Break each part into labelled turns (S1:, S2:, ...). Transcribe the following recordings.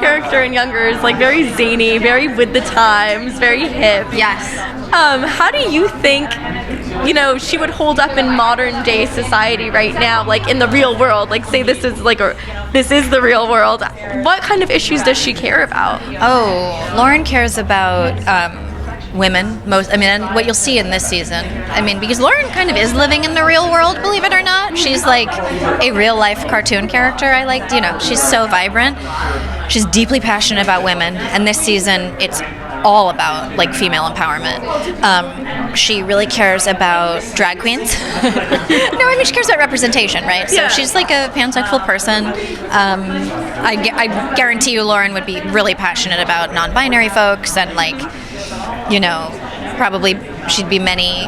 S1: character in Younger is like very zany, very with the times, very hip.
S2: Yes.
S1: How do you think, she would hold up in modern day society right now, like in the real world? Like, say this is the real world. What kind of issues does she care about?
S2: Oh, Lauren cares about women and what you'll see in this season. Because Lauren kind of is living in the real world, believe it or not. She's like a real life cartoon character. She's so vibrant. She's deeply passionate about women, and this season it's all about like female empowerment. She really cares about drag queens. She cares about representation, right? So she's like a pansexual person. I guarantee you Lauren would be really passionate about non-binary folks, and probably she'd be many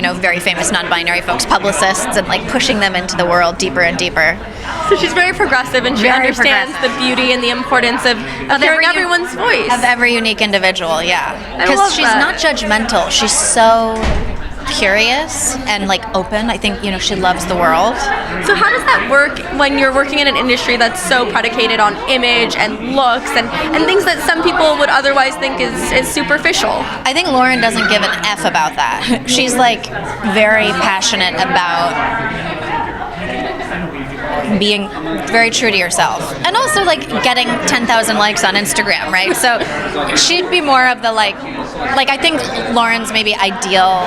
S2: of very famous non-binary folks publicists, and like pushing them into the world deeper and deeper.
S1: So she's very progressive, and she understands the beauty and the importance of hearing everyone's voice.
S2: Of every unique individual, yeah. Because she's not judgmental. She's so curious and like open. I think she loves the world.
S1: So how does that work when you're working in an industry that's so predicated on image and looks and things that some people would otherwise think is superficial?
S2: I think Lauren doesn't give an F about that. She's like very passionate about being very true to yourself, and also like getting 10,000 likes on Instagram, right? So she'd be more of the like I think Lauren's maybe ideal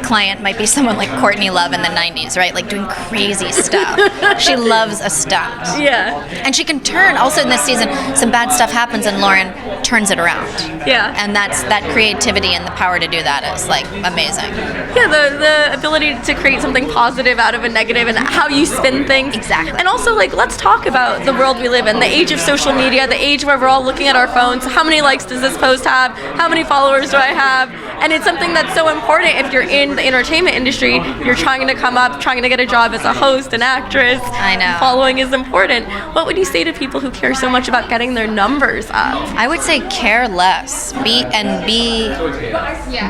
S2: client might be someone like Courtney Love in the 90s, right? Like doing crazy stuff. She loves a stunt.
S1: Yeah.
S2: And she can turn, also in this season, some bad stuff happens and Lauren turns it around.
S1: Yeah.
S2: And that creativity and the power to do that is like amazing.
S1: Yeah, the ability to create something positive out of a negative and how you spin things.
S2: Exactly.
S1: And also like, let's talk about the world we live in, the age of social media, the age where we're all looking at our phones. How many likes does this post have? How many followers do I have? And it's something that's so important if you're in the entertainment industry. You're trying to come up, trying to get a job as a host, an actress.
S2: I know.
S1: Following is important. What would you say to people who care so much about getting their numbers up?
S2: I would say care less.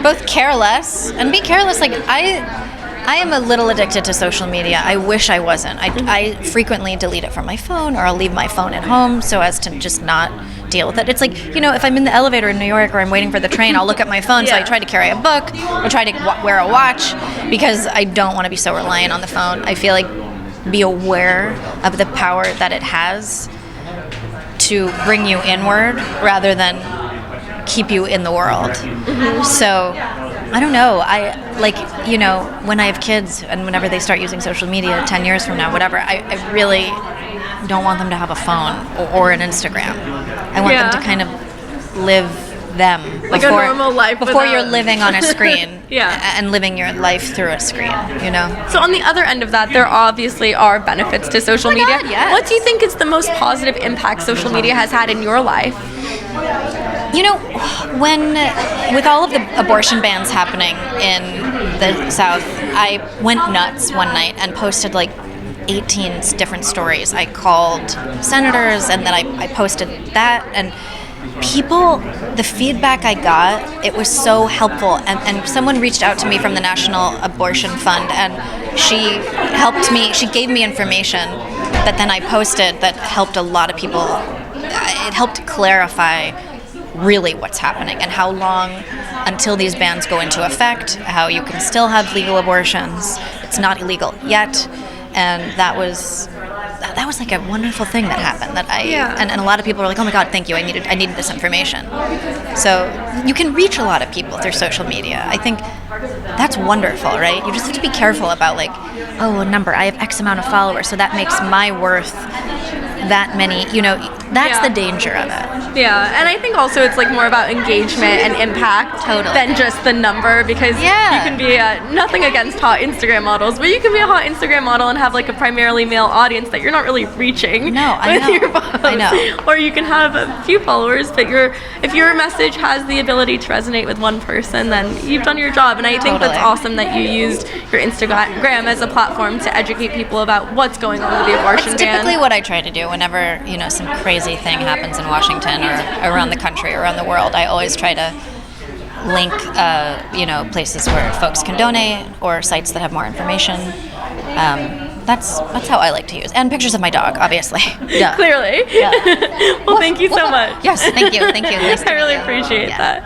S2: Both care less and be careless. Like I am a little addicted to social media. I wish I wasn't. I frequently delete it from my phone, or I'll leave my phone at home so as to just not deal with it. It's like, if I'm in the elevator in New York or I'm waiting for the train, I'll look at my phone. So I try to carry a book or try to wear a watch because I don't want to be so reliant on the phone. I feel like be aware of the power that it has to bring you inward rather than keep you in the world. Mm-hmm. So I don't know. When I have kids and whenever they start using social media 10 years from now, whatever, I really don't want them to have a phone or an Instagram. I want them to kind of live them
S1: like
S2: before,
S1: a normal life
S2: before you're living on a screen.
S1: Yeah.
S2: And living your life through a screen,
S1: So on the other end of that, there obviously are benefits to social media.
S2: God, yes.
S1: What do you think is the most positive impact social media has had in your life?
S2: With all of the abortion bans happening in the South, I went nuts one night and posted like 18 different stories. I called senators, and then I posted that, and people, the feedback I got, it was so helpful. And someone reached out to me from the National Abortion Fund, and she helped me. She gave me information that then I posted that helped a lot of people. It helped clarify really what's happening and how long until these bans go into effect, how you can still have legal abortions. It's not illegal yet. And that was like a wonderful thing that happened and a lot of people were like, oh my God, thank you, I needed this information. So you can reach a lot of people through social media. I think that's wonderful, right? You just have to be careful about like, a number, I have X amount of followers, so that makes my worth that many, that's the danger of it.
S1: Yeah, and I think also it's like more about engagement and impact than just the number, because you can be nothing against hot Instagram models, but you can be a hot Instagram model and have like a primarily male audience that you're not really reaching with your posts.
S2: I know.
S1: Or you can have a few followers, but if your message has the ability to resonate with one person, then you've done your job. And I think that's awesome that you used your Instagram as a platform to educate people about what's going on with the abortion ban.
S2: It's typically what I try to do whenever some crazy thing happens in Washington or around the country or around the world. I always try to link places where folks can donate or sites that have more information. that's how I like to use. And pictures of my dog, obviously. Yeah.
S1: Clearly.
S2: Yeah.
S1: Well, thank you so much.
S2: Yes, thank you. Thank you. Nice to
S1: I really
S2: meet you.
S1: appreciate
S2: Yeah.
S1: that.